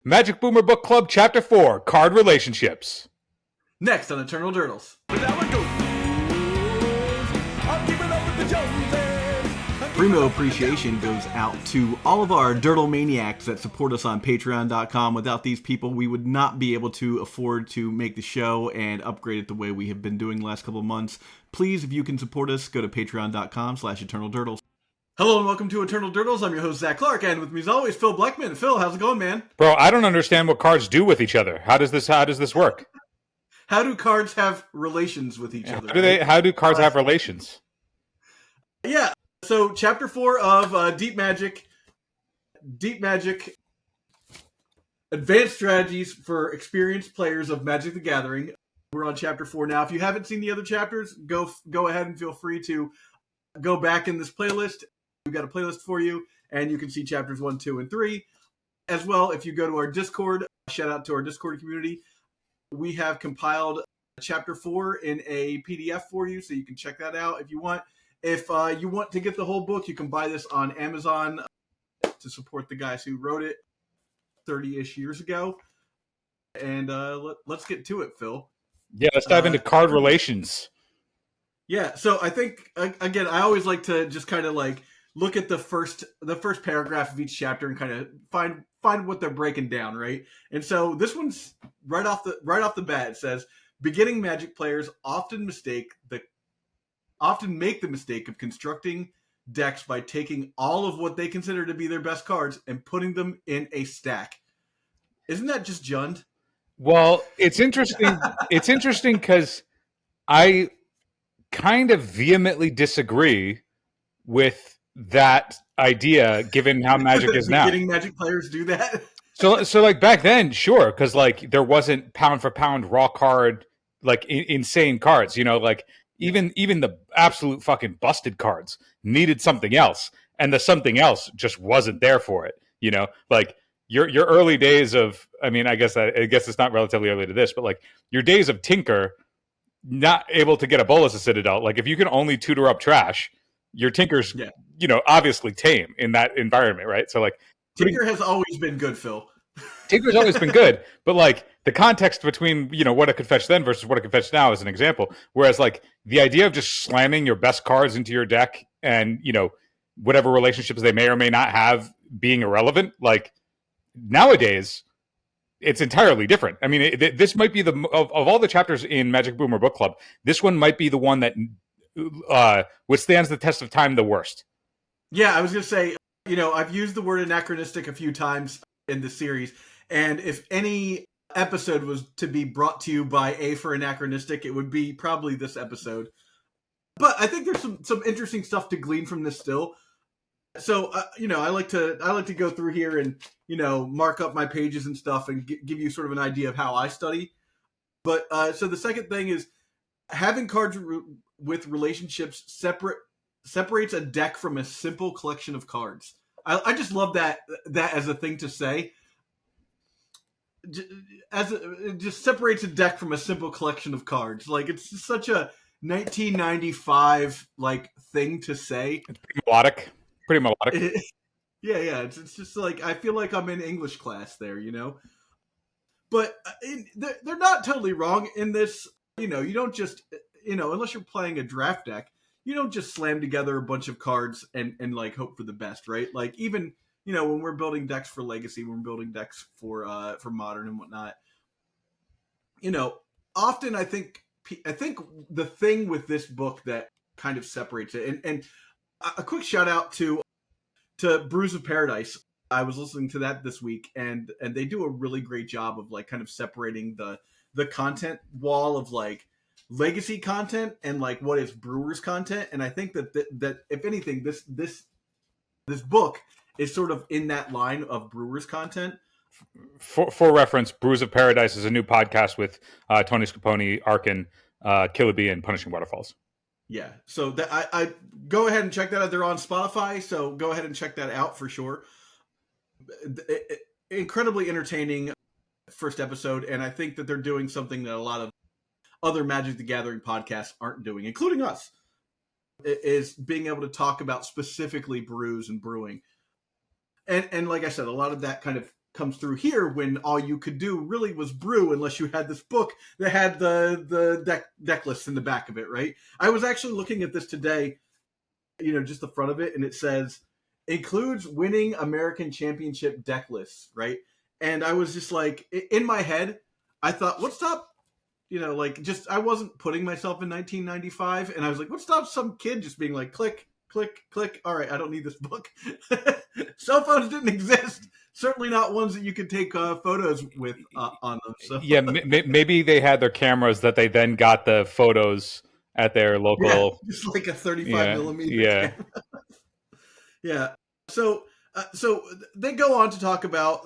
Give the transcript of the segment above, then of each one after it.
Magic Boomer Book Club Chapter 4, Card Relationships. Next on Eternal Durdles. Primo appreciation goes out to all of our Durdle maniacs that support us on Patreon.com. Without these people, we would not be able to afford to make the show and upgrade it the way we have been doing the last couple of months. Please, if you can support us, go to Patreon.com/EternalDurdles. Hello and welcome to Eternal Durdles. I'm your host, Zach Clark, and with me as always, Phil Blackman. Phil, how's it going, man? Bro, I don't understand what cards do with each other. How does this work? How do cards have relations with each other? How do cards have relations? Yeah, so Chapter 4 of Deep Magic, Advanced Strategies for Experienced Players of Magic the Gathering. We're on Chapter 4 now. If you haven't seen the other chapters, go ahead and feel free to go back in this playlist. We've got a playlist for you, and you can see chapters 1, 2, and 3. As well, if you go to our Discord, shout out to our Discord community, we have compiled chapter 4 in a PDF for you, so you can check that out if you want. If you want to get the whole book, you can buy this on Amazon to support the guys who wrote it 30-ish years ago. And let's get to it, Phil. Yeah, let's dive into card relations. Yeah, so I think, again, I always like to just kind of like look at the first paragraph of each chapter and kind of find what they're breaking down, right? And so this one's right off the bat. It says, beginning Magic players often make the mistake of constructing decks by taking all of what they consider to be their best cards and putting them in a stack. Isn't that just Jund? Well, it's interesting. It's interesting because I kind of vehemently disagree with that idea, given how Magic is now. Beginning Magic players do that. So like back then, sure, because like there wasn't pound for pound raw card, like insane cards. You know, like even the absolute fucking busted cards needed something else, and the something else just wasn't there for it. You know, like your early days of, I mean, I guess it's not relatively early to this, but like your days of Tinker, not able to get a Bolus of Citadel. Like if you can only tutor up trash, your Tinker's, you know, obviously tame in that environment, right? So like Tinker has always been good, Phil. Tinker's always been good, but like the context between, you know, what it could fetch then versus what it could fetch now is an example. Whereas like the idea of just slamming your best cards into your deck and, you know, whatever relationships they may or may not have being irrelevant, like nowadays it's entirely different. I mean, this might be of all the chapters in Magic Boomer Book Club, this one might be the one that withstands the test of time the worst. Yeah, I was going to say, you know, I've used the word anachronistic a few times in the series, and if any episode was to be brought to you by A for anachronistic, it would be probably this episode. But I think there's some interesting stuff to glean from this still. So, you know, I like to go through here and, you know, mark up my pages and stuff and give you sort of an idea of how I study. But so the second thing is having cards with relationships separates a deck from a simple collection of cards. I just love that as a thing to say. It just separates a deck from a simple collection of cards. Like it's just such a 1995 like thing to say. It's pretty melodic. Yeah. It's just like I feel like I'm in English class there, you know. But they're not totally wrong in this. You know, you don't just, you know, unless you're playing a draft deck, you don't just slam together a bunch of cards and like hope for the best, right? Like even, you know, when we're building decks for Legacy, when we're building decks for Modern and whatnot, you know, often I think the thing with this book that kind of separates it, and a quick shout out to Brews of Paradise. I was listening to that this week, and they do a really great job of like kind of separating the content wall of like Legacy content and like what is Brewers content. And I think that if anything, this book is sort of in that line of Brewers content. For reference, Brews of Paradise is a new podcast with Tony Scapone, Arkin, Killaby, and Punishing Waterfalls. Yeah, so I go ahead and check that out. They're on Spotify, so go ahead and check that out for sure. Incredibly entertaining first episode, and I think that they're doing something that a lot of other Magic the Gathering podcasts aren't doing, including us, is being able to talk about specifically brews and brewing. And like I said, a lot of that kind of comes through here when all you could do really was brew unless you had this book that had the deck lists in the back of it, right? I was actually looking at this today, just the front of it, and it says includes winning American Championship deck lists, right? And I was just like, in my head, I thought, what stopped, I wasn't putting myself in 1995, and I was like, what stops some kid just being like, click, click, click, all right, I don't need this book. Cell phones didn't exist. Certainly not ones that you could take photos with on them. So. Yeah, maybe they had their cameras that they then got the photos at their local. Yeah, just like a 35 millimeter. Yeah, camera. Yeah. So they go on to talk about,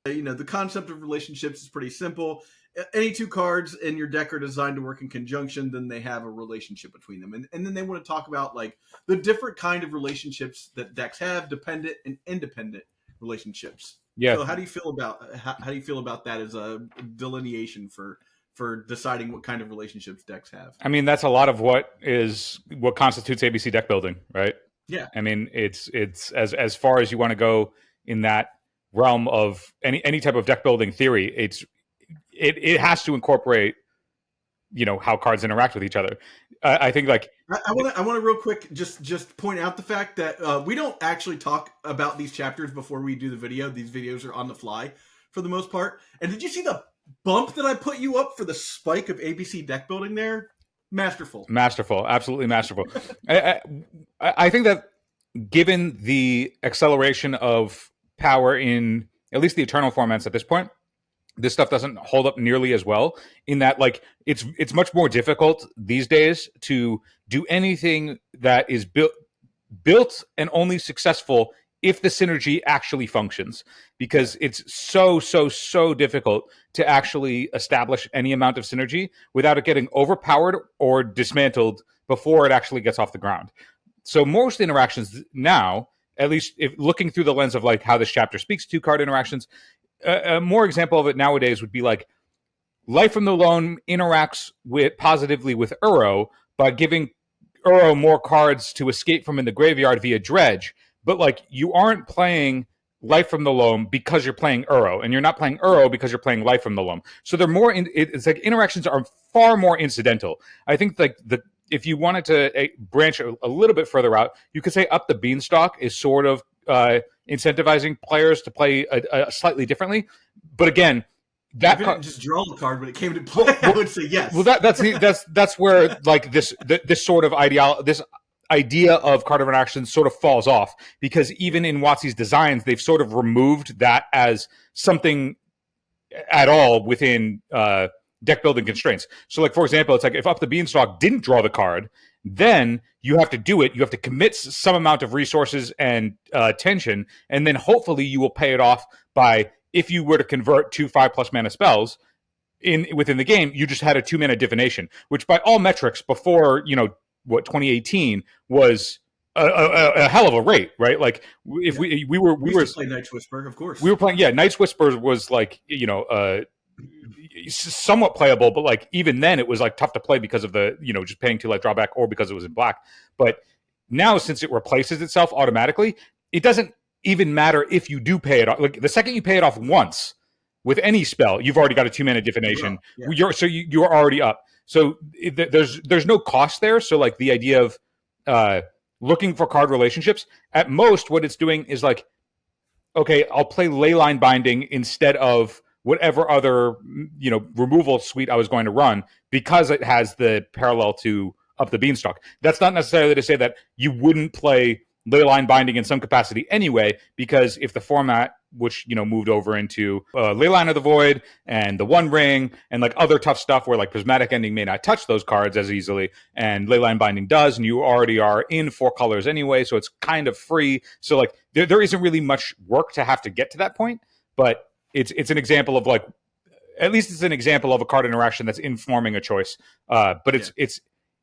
the concept of relationships is pretty simple. Any two cards in your deck are designed to work in conjunction, then they have a relationship between them. And then they want to talk about like the different kind of relationships that decks have, dependent and independent relationships. Yeah. So how do you feel about that as a delineation for deciding what kind of relationships decks have? I mean, that's a lot of what constitutes ABC deck building, right? Yeah. I mean, it's as far as you want to go in that realm of any type of deck building theory. It has to incorporate, how cards interact with each other. I think like I want to real quick just point out the fact that we don't actually talk about these chapters before we do the video. These videos are on the fly for the most part. And did you see the bump that I put you up for the spike of ABC deck building there? Masterful, absolutely masterful. I think that given the acceleration of power in at least the Eternal formats at this point, this stuff doesn't hold up nearly as well, in that like it's much more difficult these days to do anything that is built and only successful if the synergy actually functions, because it's so difficult to actually establish any amount of synergy without it getting overpowered or dismantled before it actually gets off the ground. So most interactions now, at least if looking through the lens of like how this chapter speaks to card interactions, a more example of it nowadays would be like Life from the Loam interacts positively with Uro by giving Uro more cards to escape from in the graveyard via dredge. But like you aren't playing Life from the Loam because you're playing Uro, and you're not playing Uro because you're playing Life from the Loam. So they're more. It's like interactions are far more incidental. I think like if you wanted to branch a little bit further out, you could say Up the Beanstalk is sort of incentivizing players to play a slightly differently. But again, that didn't just draw the card when it came to play, I would say yes. Well, that's where like this sort of idea of card interactions sort of falls off, because even in WotC's designs, they've sort of removed that as something at all within deck building constraints. So like, for example, it's like if Up the Beanstalk didn't draw the card, then you have to do it. You have to commit some amount of resources and tension, and then hopefully you will pay it off by, if you were to convert 2 5+ mana spells within the game, you just had a 2 mana divination, which by all metrics before 2018 was a hell of a rate, right? Like if we were playing Night's Whisper, of course. We were playing, Night's Whisper was like somewhat playable, but like even then it was like tough to play because of the just paying 2 life drawback, or because it was in black. But now, since it replaces itself automatically, it doesn't even matter if you do pay it off. Like the second you pay it off once with any spell, you've already got a 2 mana divination. Yeah. You're already up. So there's no cost there. So like the idea of looking for card relationships, at most what it's doing is like, okay, I'll play Leyline Binding instead of whatever other removal suite I was going to run, because it has the parallel to Up the Beanstalk. That's not necessarily to say that you wouldn't play Leyline Binding in some capacity anyway, because if the format, which moved over into Leyline of the Void and the One Ring and like other tough stuff where like Prismatic Ending may not touch those cards as easily, and Leyline Binding does, and you already are in 4 colors anyway, so it's kind of free. So like there isn't really much work to have to get to that point, but it's an example of like, at least it's an example of a card interaction that's informing a choice. But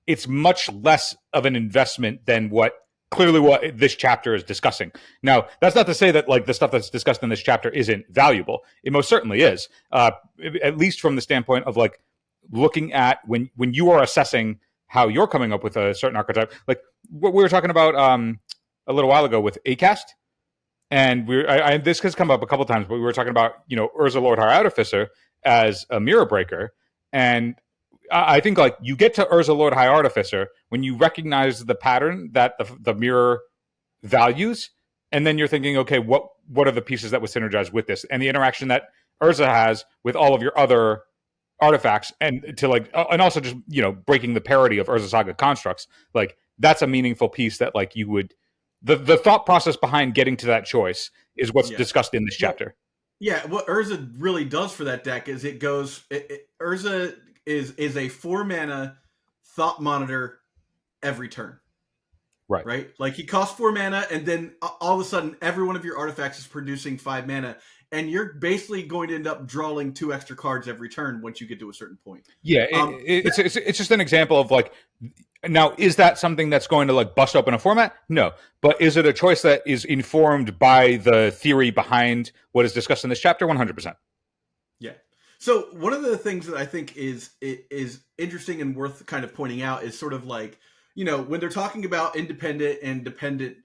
it's much less of an investment than what this chapter is discussing. Now, that's not to say that like the stuff that's discussed in this chapter isn't valuable. It most certainly is, at least from the standpoint of like looking at when you are assessing how you're coming up with a certain archetype, like what we were talking about a little while ago with Acast. And this has come up a couple times, but we were talking about, Urza Lord High Artificer as a mirror breaker. And I think like you get to Urza Lord High Artificer when you recognize the pattern that the mirror values, and then you're thinking, okay, what are the pieces that would synergize with this, and the interaction that Urza has with all of your other artifacts, and to like, and also just breaking the parity of Urza Saga constructs. Like that's a meaningful piece that like you would. The thought process behind getting to that choice is what's discussed in this chapter. Yeah, what Urza really does for that deck is Urza is a 4-mana thought monitor every turn. Right? Like he costs 4 mana, and then all of a sudden every one of your artifacts is producing 5 mana, and you're basically going to end up drawing 2 extra cards every turn once you get to a certain point. Yeah, it's just an example of like, now is that something that's going to like bust open a format? No, but is it a choice that is informed by the theory behind what is discussed in this chapter? 100%. Yeah. So one of the things that I think is interesting and worth kind of pointing out is sort of like, when they're talking about independent and dependent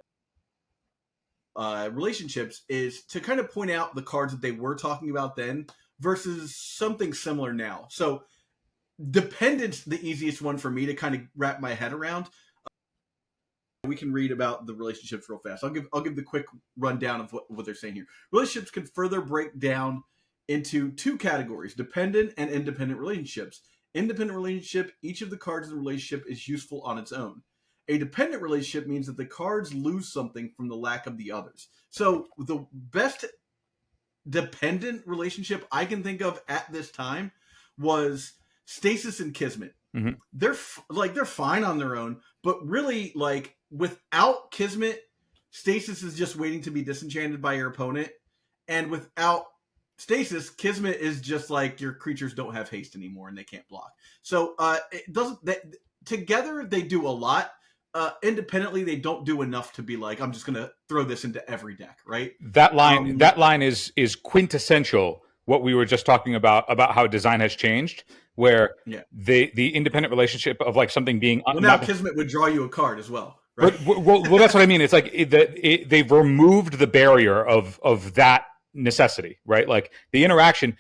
relationships, is to kind of point out the cards that they were talking about then versus something similar now. So dependent's the easiest one for me to kind of wrap my head around. We can read about the relationships real fast. I'll give the quick rundown of what they're saying here. Relationships can further break down into 2 categories: dependent and independent relationships. Independent relationship, each of the cards in the relationship is useful on its own. A dependent relationship means that the cards lose something from the lack of the others. So the best dependent relationship I can think of at this time was Stasis and Kismet. Mm-hmm. They're fine on their own, but really like without Kismet, Stasis is just waiting to be disenchanted by your opponent, and without Stasis, Kismet is just like your creatures don't have haste anymore and they can't block. So it doesn't. Together they do a lot. Independently, they don't do enough to be like, I'm just going to throw this into every deck, right? That line is quintessential. What we were just talking about how design has changed, where the independent relationship of like something being now Kismet would draw you a card as well. Right? Well, that's what I mean. It's like they've removed the barrier of that necessity, right? Like the interaction,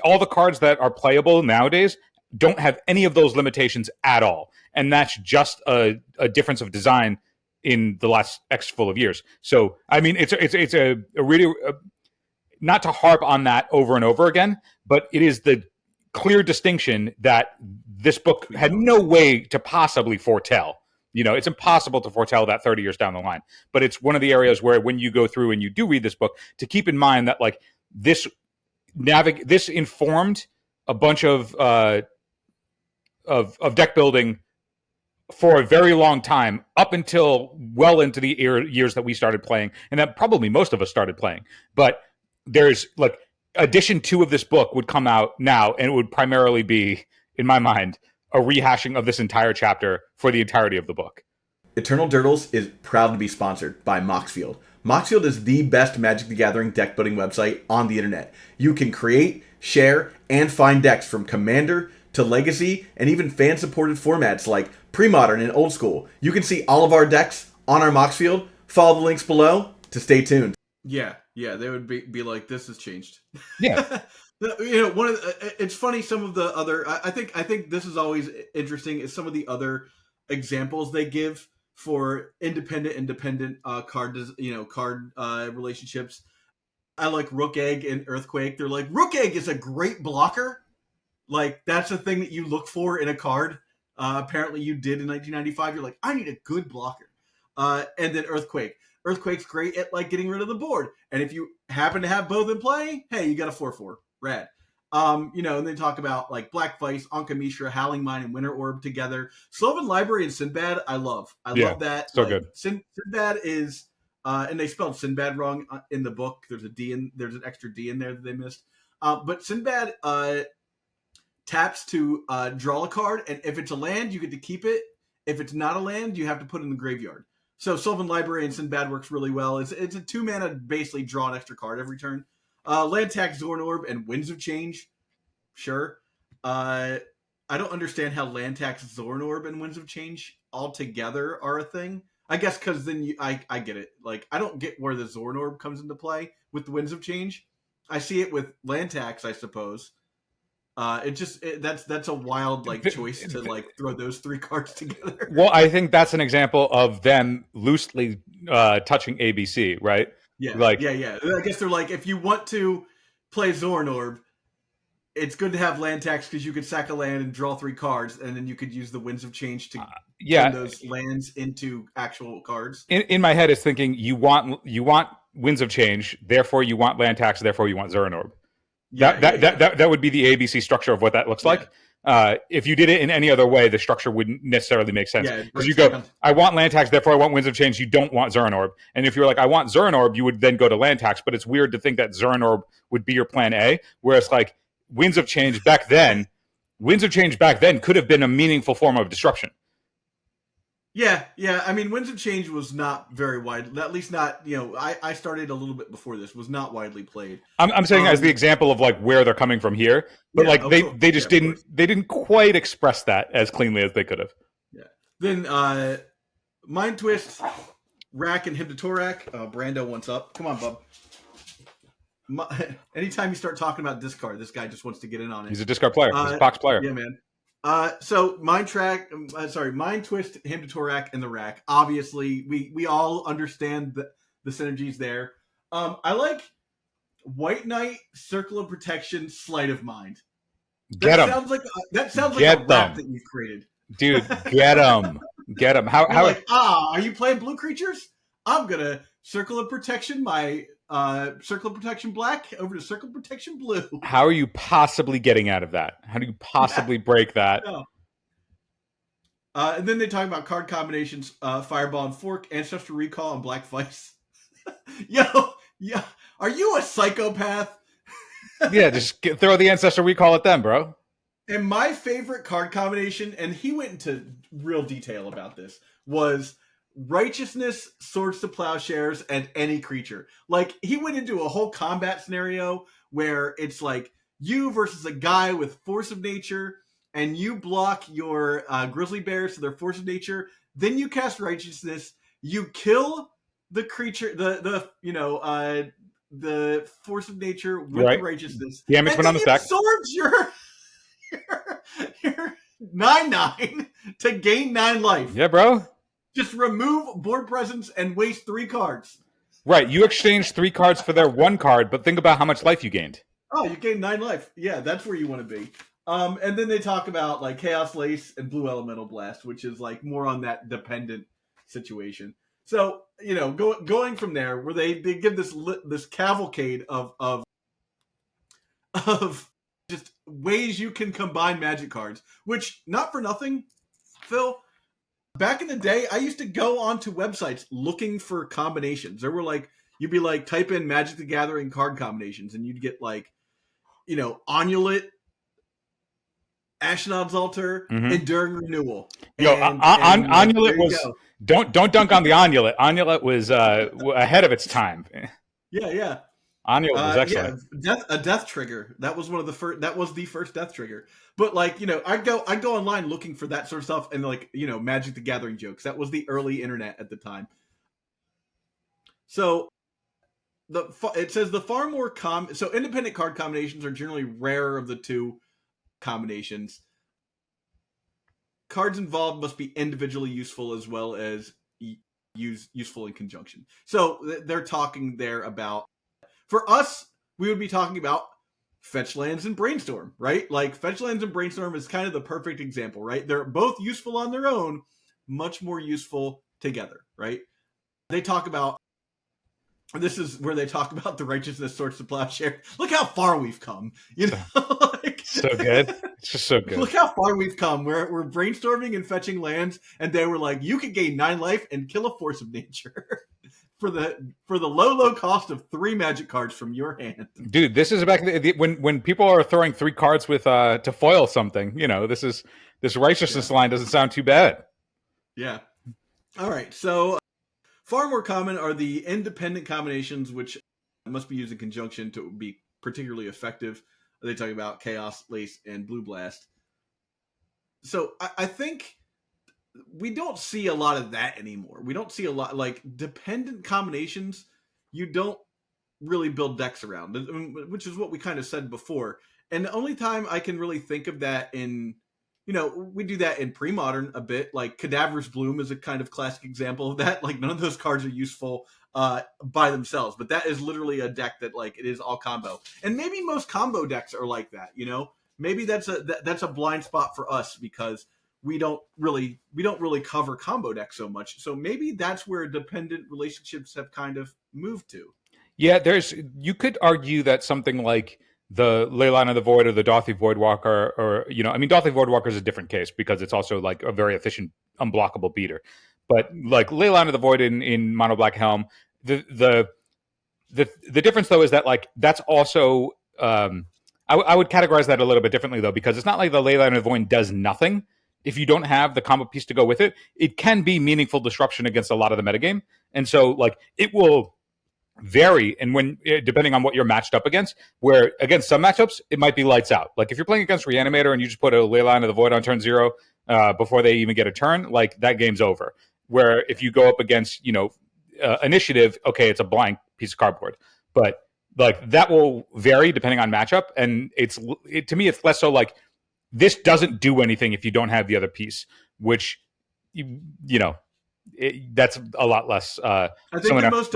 all the cards that are playable nowadays don't have any of those limitations at all, and that's just a difference of design in the last X full of years. So I mean, it's a really not to harp on that over and over again, but it is the clear distinction that this book had no way to possibly foretell. It's impossible to foretell that 30 years down the line. But it's one of the areas where when you go through and you do read this book, to keep in mind that like this informed a bunch of deck building for a very long time, up until well into the years that we started playing, and that probably most of us started playing. But there's like edition 2 of this book would come out now, and it would primarily be, in my mind, a rehashing of this entire chapter for the entirety of the book. Eternal Durdles is proud to be sponsored by Moxfield. Moxfield is the best Magic the Gathering deck building website on the internet. You can create, share, and find decks from Commander to Legacy, and even fan-supported formats like Pre-Modern and Old School. You can see all of our decks on our Moxfield. Follow the links below to stay tuned. Yeah, they would be like, this has changed. Yeah. It's funny, some of the other, I think this is always interesting, is some of the other examples they give for independent card relationships. I like Rook Egg and Earthquake. They're like, Rook Egg is a great blocker. Like, that's a thing that you look for in a card. Apparently you did in 1995. You're like, I need a good blocker. And then Earthquake. Earthquake's great at like getting rid of the board. And if you happen to have both in play, hey, you got a 4/4. Rad. And they talk about like Black Vice, Anka Mishra, Howling Mine, and Winter Orb together. Sylvan Library and Sinbad, I love. I love that. So good. Sinbad is, and they spelled Sinbad wrong in the book. There's an extra D in there that they missed. But Sinbad taps to draw a card, and if it's a land, you get to keep it. If it's not a land, you have to put it in the graveyard. So Sylvan Library and Sinbad works really well. It's a 2-mana, basically draw an extra card every turn. Land Tax, Zorn Orb, and Winds of Change. Sure. I don't understand how Land Tax, Zorn Orb, and Winds of Change all together are a thing. I guess because then I get it. Like, I don't get where the Zorn Orb comes into play with the Winds of Change. I see it with land tax, I suppose. That's a wild like choice to like throw those 3 cards together. Well, I think that's an example of them loosely touching ABC, right? Yeah. Like, I guess they're like, if you want to play Zorn Orb, it's good to have land tax because you could sack a land and draw 3 cards, and then you could use the Winds of Change to turn those lands into actual cards. In my head, it's thinking you want Winds of Change, therefore you want land tax, therefore you want Zorn Orb. That would be the ABC structure of what that looks like. If you did it in any other way, the structure wouldn't necessarily make sense. Because you go, I want land tax, therefore I want Winds of Change. You don't want Zorn Orb. And if you're like, I want Zorn Orb, you would then go to land tax. But it's weird to think that Zorn Orb would be your plan A, whereas like Winds of Change back then could have been a meaningful form of destruction. Yeah. I mean, Winds of Change was not very wide, at least not, I started a little bit before this, was not widely played. I'm saying as the example of like where they're coming from here, but they just didn't quite express that as cleanly as they could have. Yeah. Then Mind Twist, Rack, and Hypnotorak. Brando, what's up? Come on, bub. Anytime you start talking about discard, this guy just wants to get in on it. He's a discard player. He's a box player. Yeah, man. So Mind Twist, Hypnotorak, and the Rack. Obviously, we all understand the synergies there. I like White Knight, Circle of Protection, Sleight of Mind. That sounds like a rap that you've created, dude. Get them. How? Are you playing blue creatures? I'm gonna Circle of Protection my Circle of Protection black over to Circle of Protection blue. How are you possibly getting out of that? How do you possibly break that? No. And then they talk about card combinations: Fireball and Fork, Ancestral Recall, and Black Vice. Are you a psychopath? Yeah, just throw the Ancestral Recall at them, bro. And my favorite card combination, and he went into real detail about this, was Righteousness, Swords to Plowshares, and any creature. Like, he went into a whole combat scenario where it's like you versus a guy with Force of Nature, and you block your Grizzly Bears to their Force of Nature. Then you cast Righteousness. You kill the creature, the Force of Nature with the Righteousness. Damage went on the stack. Absorbs your 9/9 to gain 9 life. Yeah, bro. Just remove board presence and waste 3 cards. Right. You exchange 3 cards for their 1 card, but think about how much life you gained. Oh, you gained 9 life. Yeah, that's where you want to be. And then they talk about like Chaos Lace and Blue Elemental Blast, which is like more on that dependent situation. So, going from there, where they give this cavalcade of just ways you can combine Magic cards, which, not for nothing, Phil, back in the day, I used to go onto websites looking for combinations. There were like, you'd be like, type in Magic the Gathering card combinations, and you'd get like, Onulet, Ashnod's Altar, Enduring Renewal. Onulet was... Don't dunk on the Onulet. Onulet was ahead of its time. Yeah. Onulet was excellent. Yeah, a death trigger. That was one of the first. That was the first death trigger. But like, I'd go online looking for that sort of stuff, and like, Magic the Gathering jokes. That was the early internet at the time. So it says the far more so independent card combinations are generally rarer of the 2 combinations. Cards involved must be individually useful as well as useful in conjunction. So they're talking there about, for us, we would be talking about Fetch Lands and Brainstorm, right? Like, Fetch Lands and Brainstorm is kind of the perfect example, right? They're both useful on their own, much more useful together, right? They talk about, this is where they talk about the Righteousness, Swords to Plowshare. Look how far we've come, So good. It's just so good. Look how far we've come. We're brainstorming and fetching lands, and they were like, you could gain 9 life and kill a Force of Nature for the low cost of 3 Magic cards from your hand. Dude, this is back when people are throwing 3 cards with to foil something. This Righteousness line doesn't sound too bad. Yeah. All right. So far more common are the independent combinations, which must be used in conjunction to be particularly effective. They talk about Chaos Lace and Blue Blast. So I think we don't see a lot of that anymore. We don't see a lot like dependent combinations. You don't really build decks around, which is what we kind of said before. And the only time I can really think of that in, we do that in pre-modern a bit. Like Cadaver's Bloom is a kind of classic example of that. Like none of those cards are useful by themselves, but that is literally a deck that like it is all combo. And maybe most combo decks are like that. Maybe that's a blind spot for us because we don't really cover combo decks so much. So maybe that's where dependent relationships have kind of moved to. Yeah, you could argue that something like the Leyline of the Void or the Dauthi Voidwalker, or Dauthi Voidwalker is a different case because it's also like a very efficient unblockable beater. But like Leyline of the Void in Mono Black Helm, the difference though is that like that's also I would categorize that a little bit differently though, because it's not like the Leyline of the Void does nothing. If you don't have the combo piece to go with it, it can be meaningful disruption against a lot of the metagame, and so like it will vary, and when depending on what you're matched up against, where against some matchups it might be lights out. Like if you're playing against Reanimator and you just put a Leyline of the Void on turn 0 before they even get a turn, like that game's over. Where if you go up against Initiative, okay, it's a blank piece of cardboard, but like that will vary depending on matchup, and to me it's less so like this doesn't do anything if you don't have the other piece, which that's a lot less. I think the most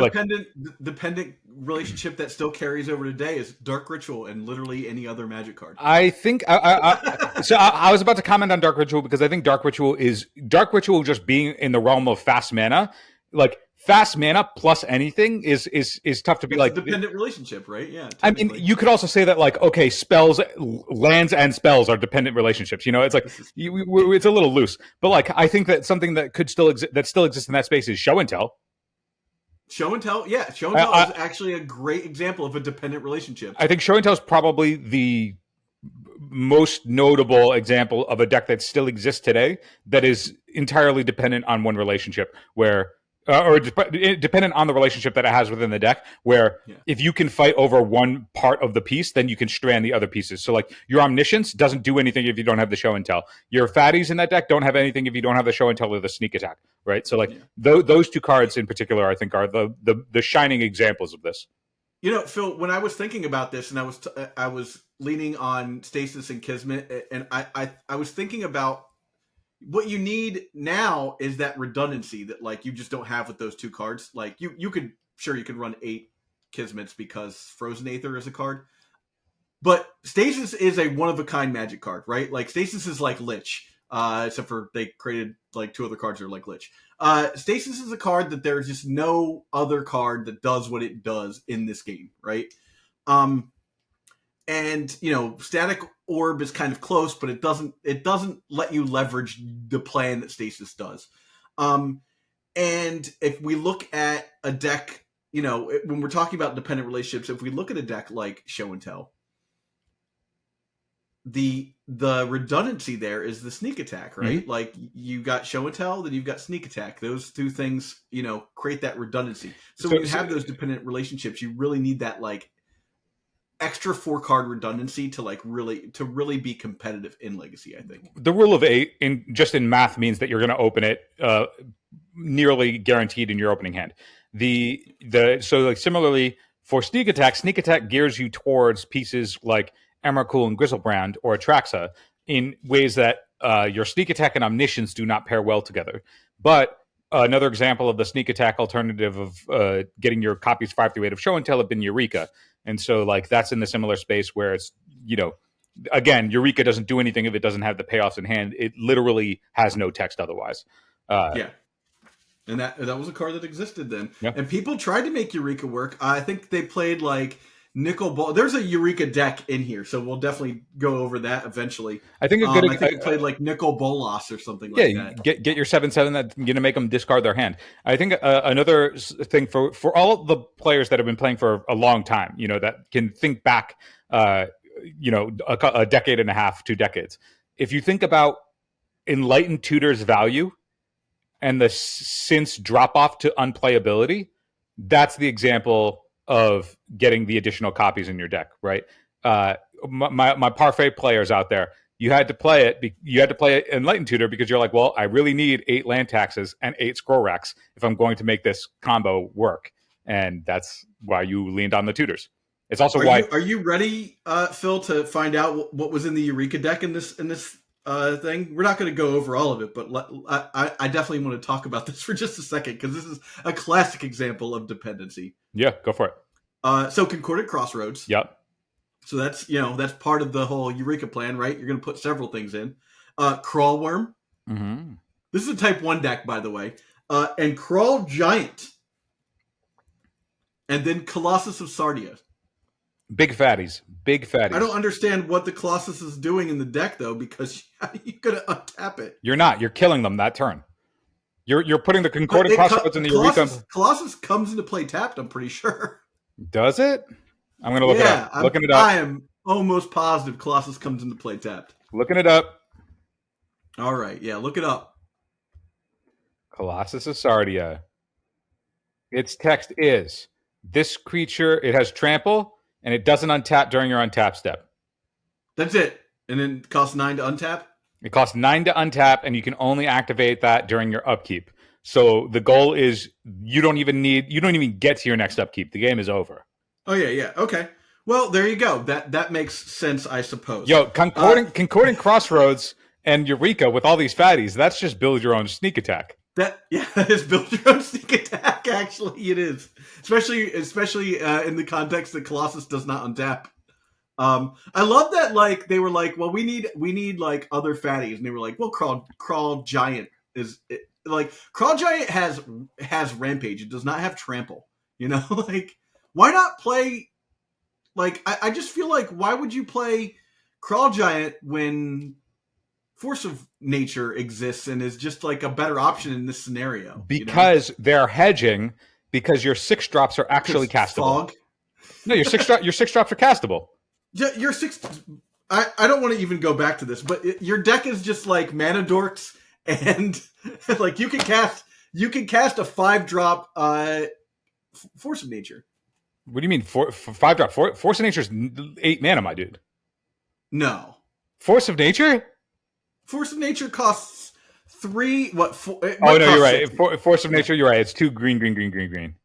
dependent relationship that still carries over today is Dark Ritual and literally any other Magic card. I think I was about to comment on Dark Ritual because I think Dark Ritual just being in the realm of fast mana, like fast mana plus anything is tough to be like a dependent relationship, right? Yeah. I mean, you could also say that like, okay, lands and spells are dependent relationships. It's like it's a little loose, but like I think that something that could still exists in that space is show and tell. Show and tell, yeah. Show and tell is actually a great example of a dependent relationship. I think show and tell is probably the most notable example of a deck that still exists today that is entirely dependent on one relationship, where or dependent on the relationship that it has within the deck, where if you can fight over one part of the piece, then you can strand the other pieces. So like your Omniscience doesn't do anything if you don't have the show and tell. Your fatties in that deck don't have anything if you don't have the show and tell or the sneak attack, right? So like those two cards in particular, I think are the shining examples of this. Phil, when I was thinking about this and I was leaning on Stasis and Kismet, and I was thinking about what you need now is that redundancy that like you just don't have with those two cards. Like you could run 8 Kismets because Frozen Aether is a card, but Stasis is a one of a kind Magic card, right? Like Stasis is like Lich, except for they created like 2 other cards that are like Lich. Stasis is a card that there's just no other card that does what it does in this game, right? And Static Orb is kind of close, but it doesn't let you leverage the plan that Stasis does. And if we look at a deck, when we're talking about dependent relationships, if we look at a deck like Show and Tell, the redundancy there is the sneak attack, right? Mm-hmm. Like you got Show and Tell, then you've got sneak attack. Those two things, create that redundancy. So when you have those dependent relationships, you really need that like extra 4-card redundancy to really be competitive in Legacy. I think the rule of 8 in math means that you're going to open it nearly guaranteed in your opening hand. So like similarly for sneak attack gears you towards pieces like Emrakul and Grizzlebrand or Atraxa in ways that your sneak attack and Omniscience do not pair well together. But another example of the sneak attack alternative of getting your copies 5 through 8 of Show and Tell have been Eureka. And so like that's in the similar space where it's, again, Eureka doesn't do anything if it doesn't have the payoffs in hand. It literally has no text otherwise. And that was a card that existed then. Yeah. And people tried to make Eureka work. I think they played like Nicol Ball. There's a Eureka deck in here, so we'll definitely go over that eventually. I think they played like Nicol Bolas or something like that. Get your 7/7 that's going to make them discard their hand. I think another thing for all the players that have been playing for a long time, that can think back, a decade and a half, 2 decades. If you think about Enlightened Tutor's value and the since drop off to unplayability, that's the example of getting the additional copies in your deck, right? My Parfait players out there, You had to play it. You had to play it Enlightened Tutor because you're like, well, I really need 8 land taxes and 8 scroll racks if I'm going to make this combo work, and that's why you leaned on the tutors. It's also why. Are you ready, Phil, to find out what was in the Eureka deck in this thing? We're not going to go over all of it, but I definitely want to talk about this for just a second because this is a classic example of dependency. Yeah, go for it. So Concordant Crossroads. Yep. So that's part of the whole Eureka plan, right? You're going to put several things in. Crawl Worm. Mm-hmm. This is a type 1 deck, by the way. And Crawl Giant. And then Colossus of Sardia. Big fatties. I don't understand what the Colossus is doing in the deck, though, because you're going to untap it. You're not. You're killing them that turn. You're putting the Concordant Crossroads in the Eureka. Colossus comes into play tapped, I'm pretty sure. Does it? I'm going to look it up. Looking it up. I am almost positive Colossus comes into play tapped. Looking it up. All right. Yeah, look it up. Colossus of Sardia. Its text is, this creature, it has trample, and it doesn't untap during your untap step. That's it. And then it costs 9 to untap? It costs 9 to untap, and you can only activate that during your upkeep. So the goal is you don't even get to your next upkeep. The game is over. Oh, yeah. Okay. Well, there you go. That makes sense, I suppose. Yo, Concordant Crossroads and Eureka with all these fatties, that's just build your own sneak attack. That is build your own sneak attack, actually. It is. Especially in the context that Colossus does not untap. I love that, like, they were like, well, we need like other fatties. And they were like, well, Crawl Giant is... Like, Crawl Giant has Rampage. It does not have Trample. You know? Like, why not play... Like, I just feel like, why would you play Crawl Giant when Force of Nature exists and is just like a better option in this scenario? Because they're hedging, because your 6 drops are actually castable. Fog? No, your 6 drops are castable. Yeah, your 6... I don't want to even go back to this, but your deck is just like Mana Dorks, and like you can cast a 5-drop Force of Nature. What do you mean 5-drop? Force of Nature is 8 mana, my dude. No. Force of Nature? Force of Nature costs 3. What? 4, oh no, you're right. Force of Nature, you're right. It's 2 green.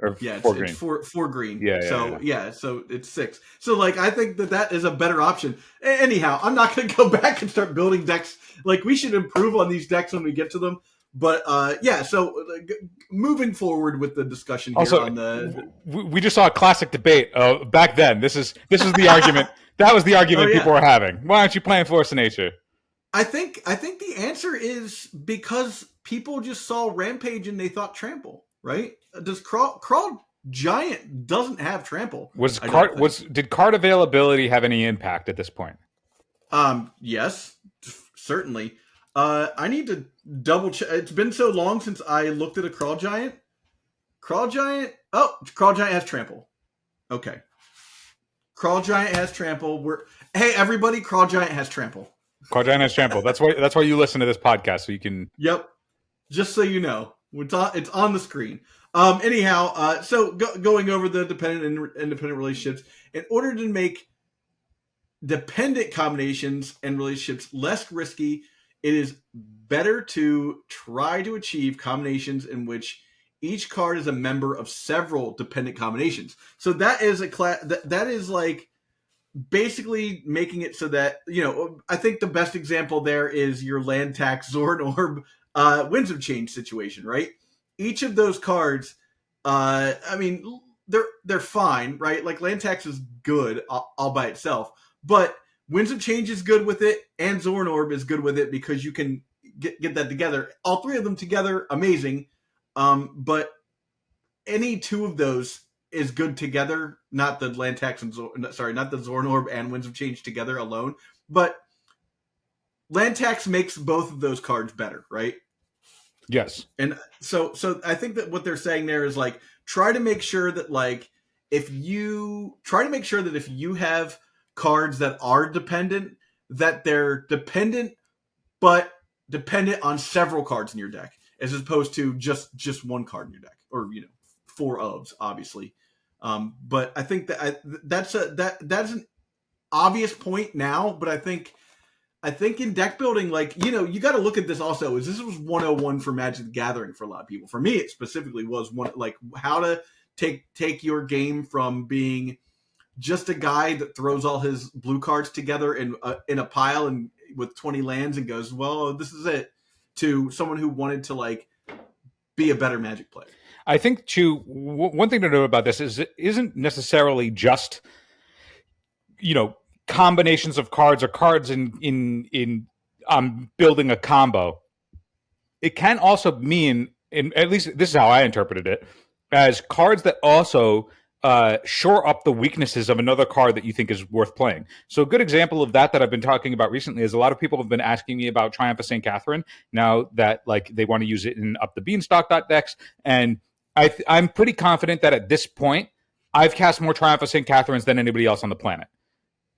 Or yeah, 4 green. It's 4 green. Yeah. So it's 6. So like I think that is a better option. Anyhow, I'm not going to go back and start building decks. Like we should improve on these decks when we get to them. But so moving forward with the discussion here also, on the... We just saw a classic debate back then. This was the argument. That was the argument people were having. Why aren't you playing Force of Nature? I think the answer is because people just saw Rampage and they thought Trample, right? Does Crawl Giant doesn't have Trample. Did card availability have any impact at this point? Yes, certainly. I need to double check. It's been so long since I looked at a Crawl Giant. Crawl Giant has Trample. Okay. Crawl Giant has Trample. Hey everybody, Crawl Giant has Trample. Crawl Giant has Trample. That's why you listen to this podcast, so you can... Yep. Just so you know. It's on the screen. Anyhow, so going over the dependent and independent relationships, in order to make dependent combinations and relationships less risky, it is better to try to achieve combinations in which each card is a member of several dependent combinations. So that is that is like basically making it so that, I think the best example there is your land tax Zorn Orb Winds of Change situation, right? Each of those cards, they're fine, right? Like land tax is good all by itself, but Winds of Change is good with it, and Zorn Orb is good with it because you can get that together. All 3 of them together, amazing. But any 2 of those is good together. Not the land tax and not the Zorn Orb and Winds of Change together alone. But land tax makes both of those cards better, right? Yes. And so I think that what they're saying there is like try to make sure that if you have cards that are dependent, that they're dependent but dependent on several cards in your deck, as opposed to just one card in your deck, or 4 ofs, obviously. But I think that that's an obvious point now. But I think I think in deck building, like, you know, you got to look at this also. Is this was 101 for Magic the Gathering for a lot of people. For me, it specifically was one, like, how to take your game from being just a guy that throws all his blue cards together in a pile and with 20 lands and goes, well, this is it, to someone who wanted to, like, be a better Magic player. I think, too, one thing to note about this is it isn't necessarily just, you know, combinations of cards or cards in building a combo. It can also mean, at least this is how I interpreted it, as cards that also shore up the weaknesses of another card that you think is worth playing. So a good example of that I've been talking about recently is a lot of people have been asking me about Triumph of St. Catherine now that, like, they want to use it in Up the Beanstalk decks. And I'm pretty confident that at this point, I've cast more Triumph of St. Catherine's than anybody else on the planet.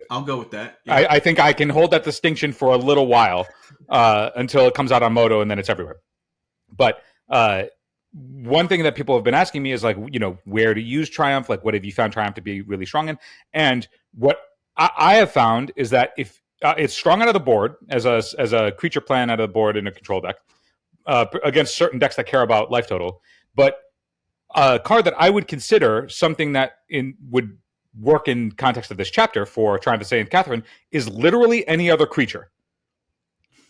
I'll go with that. Yeah. I think I can hold that distinction for a little while until it comes out on Moto and then it's everywhere. But one thing that people have been asking me is, like, you know, where to use Triumph, like, what have you found Triumph to be really strong in? And what I have found is that if it's strong out of the board as a creature plan out of the board in a control deck against certain decks that care about life total, but a card that I would consider something that would work in context of this chapter for Triumph of St. Catherine is literally any other creature,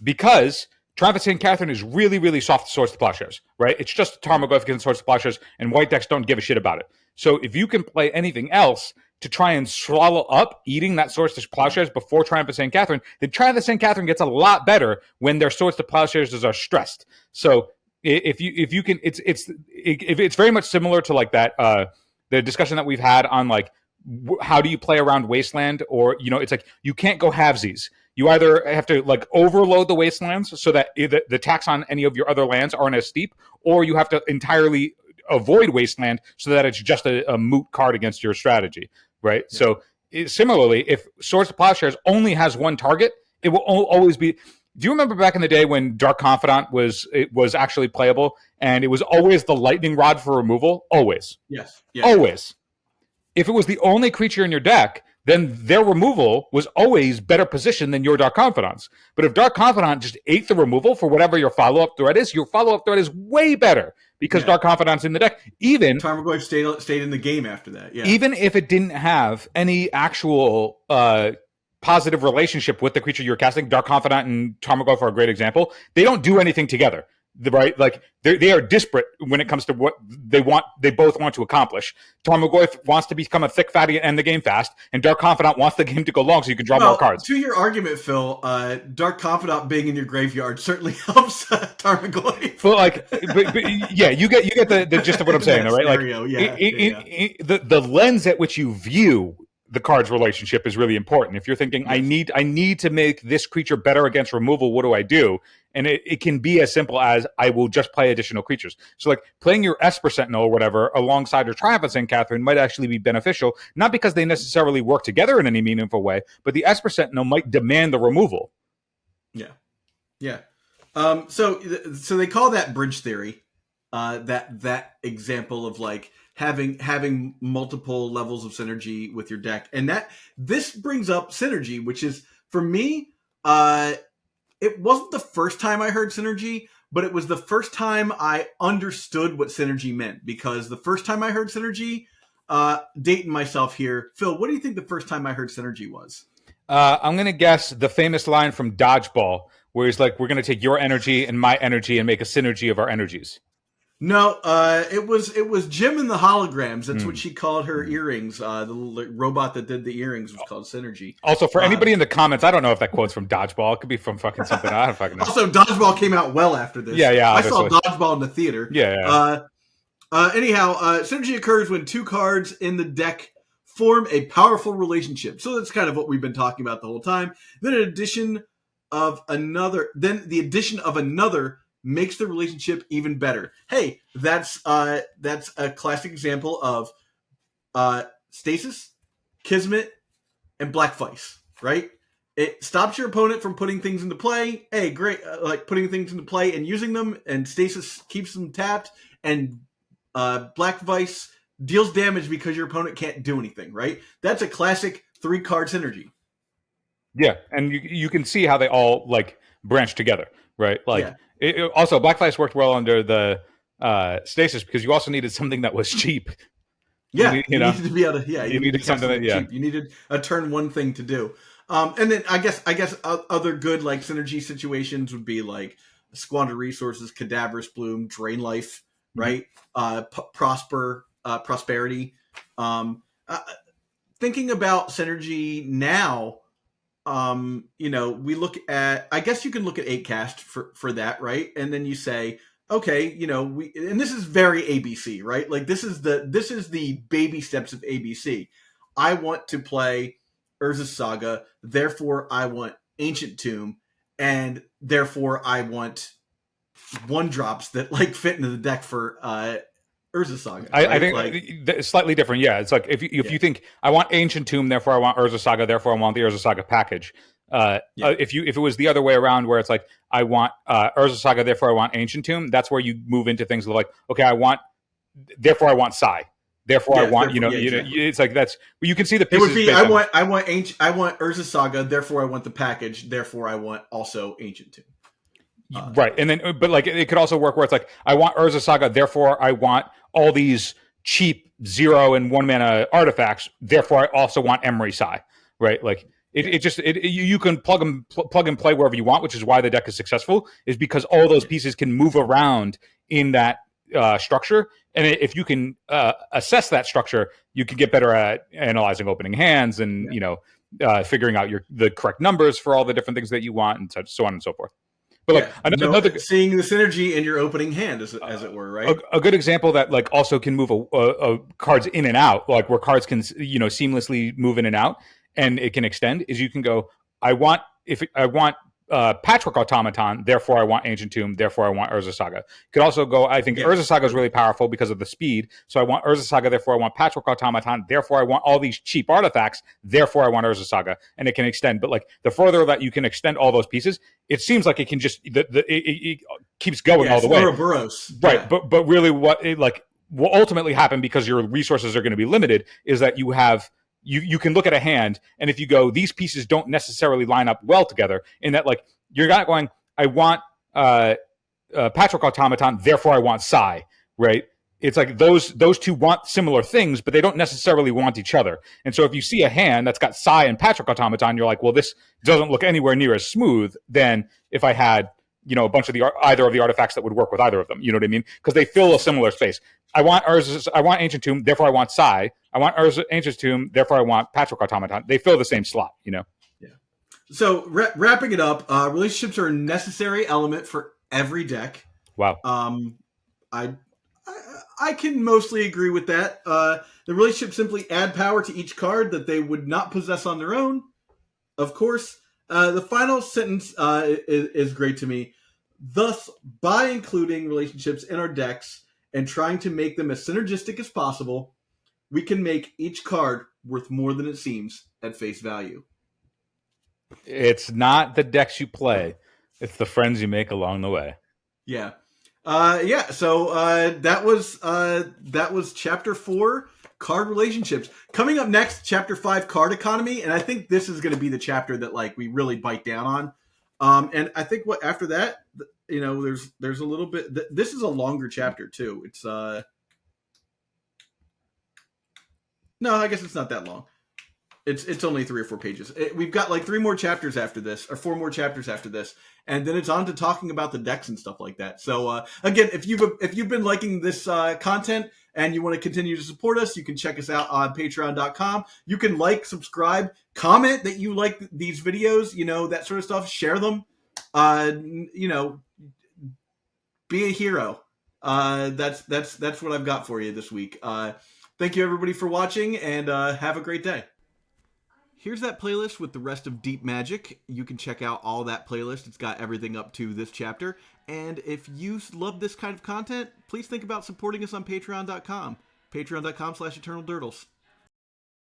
because Triumph of St. Catherine is really, really soft to Swords to Plowshares, right? It's just Tarmogoyf against Swords to Plowshares, and white decks don't give a shit about it. So if you can play anything else to try and swallow up eating that Swords to Plowshares before Triumph of St. Catherine, then Triumph of St. Catherine gets a lot better when their Swords to Plowshares are stressed. So if you can, it's very much similar to, like, that the discussion that we've had on, like, how do you play around Wasteland, or, you know, it's like you can't go halvesies. You either have to, like, overload the Wastelands so that the tax on any of your other lands aren't as steep, or you have to entirely avoid Wasteland so that it's just a moot card against your strategy, right? Yeah. So similarly, if Swords to Plowshares only has one target, it will always be. Do you remember back in the day when Dark Confidant was actually playable, and it was always the Lightning Rod for removal? Always. Yes. Always. If it was the only creature in your deck, then their removal was always better positioned than your Dark Confidants. But if Dark Confidant just ate the removal for whatever your follow-up threat is, your follow-up threat is way better because Dark Confidant's in the deck. Even Tarmogoyf stayed in the game after that. Yeah. Even if it didn't have any actual positive relationship with the creature you're casting, Dark Confidant and Tarmogoyf are a great example. They don't do anything together. Right, like they are disparate when it comes to what they both want to accomplish. Tarmogoyf wants to become a thick fatty and end the game fast, and Dark Confidant wants the game to go long so you can draw more cards. To your argument, Phil, Dark Confidant being in your graveyard certainly helps Tarmogoyf. But yeah, you get the gist of what I'm saying, though, right? Scenario, the lens at which you view the card's relationship is really important. If you're thinking, yes, I need to make this creature better against removal, what do I do? And it can be as simple as I will just play additional creatures. So, like, playing your Esper Sentinel or whatever alongside your Triumph of St. Catherine might actually be beneficial, not because they necessarily work together in any meaningful way, but the Esper Sentinel might demand the removal. Yeah. So they call that bridge theory. That example of, like, having multiple levels of synergy with your deck, and this brings up synergy, which is, for me, it wasn't the first time I heard synergy, but it was the first time I understood what synergy meant. Because the first time I heard synergy, dating myself here, Phil, what do you think the first time I heard synergy was? I'm going to guess the famous line from Dodgeball, where he's like, we're going to take your energy and my energy and make a synergy of our energies. No, it was Jim and the Holograms. That's what she called her earrings. The robot that did the earrings was called Synergy. Also, for anybody in the comments, I don't know if that quote's from Dodgeball. It could be from fucking something. I don't fucking know. Also, Dodgeball came out well after this. Yeah. I saw Dodgeball in the theater. Yeah. Anyhow, Synergy occurs when two cards in the deck form a powerful relationship. So that's kind of what we've been talking about the whole time. Then the addition of another makes the relationship even better. Hey, that's a classic example of Stasis, Kismet, and Black Vice, right? It stops your opponent from putting things into play. Hey, great, like putting things into play and using them, and Stasis keeps them tapped, and Black Vice deals damage because your opponent can't do anything, right? That's a classic 3-card synergy. Yeah, and you can see how they all like branch together, right? Like Yeah. also Black Flash worked well under the stasis because you also needed something that was cheap. Yeah, You you know, needed to be able to. Yeah, you you needed to needed cast something that something yeah. cheap. You needed a turn one thing to do. And then I guess other good like synergy situations would be like squander resources, cadaverous bloom, drain life, Mhm. right? Prosperity. Um, uh, Thinking about synergy now, we look at. I guess you can look at 8 cast for that, right? And then you say, okay, and this is very ABC, right? Like this is the baby steps of ABC. I want to play Urza's Saga, therefore I want Ancient Tomb, and therefore I want 1-drops that like fit into the deck for Urza Saga, I right? think Like, it's slightly different. Yeah, it's like if yeah, you think I want Ancient Tomb, therefore I want Urza Saga, therefore I want the Urza Saga package. yeah, If it was the other way around, where it's like I want Urza Saga, therefore I want Ancient Tomb, that's where you move into things like okay, therefore I want Psy, therefore I yeah, want therefore, yeah, exactly. it's like that's you can see the It would pieces be based on I want Urza Saga, therefore I want the package, therefore I want also Ancient Tomb. right, and then but like it could also work where it's like I want Urza Saga, therefore I want all these cheap 0 and 1 mana artifacts, therefore I also want Emery Psy, right? Like Yeah, you can plug and play wherever you want, which is why the deck is successful, is because all those yeah, pieces can move around in that structure, and if you can assess that structure, you can get better at analyzing opening hands and yeah, figuring out the correct numbers for all the different things that you want and so on and so forth. But like yeah. another Seeing the synergy in your opening hand, as it were, right? a good example that like also can move a cards in and out, like where cards can seamlessly move in and out, and it can extend. Is you can go, I want Patchwork Automaton, therefore I want Ancient Tomb, therefore I want Urza Saga. You could also go, I think Yeah, Urza Saga is really powerful because of the speed, so I want Urza Saga, therefore I want Patchwork Automaton, therefore I want all these cheap artifacts, therefore I want Urza Saga, and it can extend. But like the further that you can extend all those pieces, it seems like it can just it keeps going yeah. all the It's way. Ouroboros. Right, Yeah, but really, what it like will ultimately happen because your resources are going to be limited is that you can look at a hand, and if you go, these pieces don't necessarily line up well together, in that like you're not going, I want Patchwork Automaton, therefore I want Psy, right? It's like those two want similar things, but they don't necessarily want each other. And so if you see a hand that's got Psy and Patchwork Automaton, you're like, well, this doesn't look anywhere near as smooth than if I had a bunch of either of the artifacts that would work with either of them. You know what I mean? Because they fill a similar space. I want Ancient Tomb, therefore I want Psy. I want Ancient Tomb, therefore I want Patchwork Automaton. They fill the same slot. yeah. So wrapping it up, relationships are a necessary element for every deck. Wow. Um, I, I can mostly agree with that. The relationships simply add power to each card that they would not possess on their own. Of course, the final sentence is great to me. Thus, by including relationships in our decks and trying to make them as synergistic as possible, we can make each card worth more than it seems at face value. It's not the decks you play; it's the friends you make along the way. Yeah. Yeah. So that was chapter 4, card relationships. Coming up next, chapter 5, card economy, and I think this is going to be the chapter that like we really bite down on. And I think what after that, there's a little bit. This is a longer chapter too. It's no, I guess it's not that long. It's only 3 or 4 pages. We've got like 3 more chapters after this, or 4 more chapters after this, and then it's on to talking about the decks and stuff like that. So again, if you've been liking this content and you want to continue to support us, you can check us out on Patreon.com. You can like, subscribe, comment that you like these videos, that sort of stuff. Share them. Be a hero. That's what I've got for you this week. Thank you everybody for watching, and have a great day. Here's that playlist with the rest of Deep Magic. You can check out all that playlist. It's got everything up to this chapter. And if you love this kind of content, please think about supporting us on Patreon.com. Patreon.com/Eternal Durdles.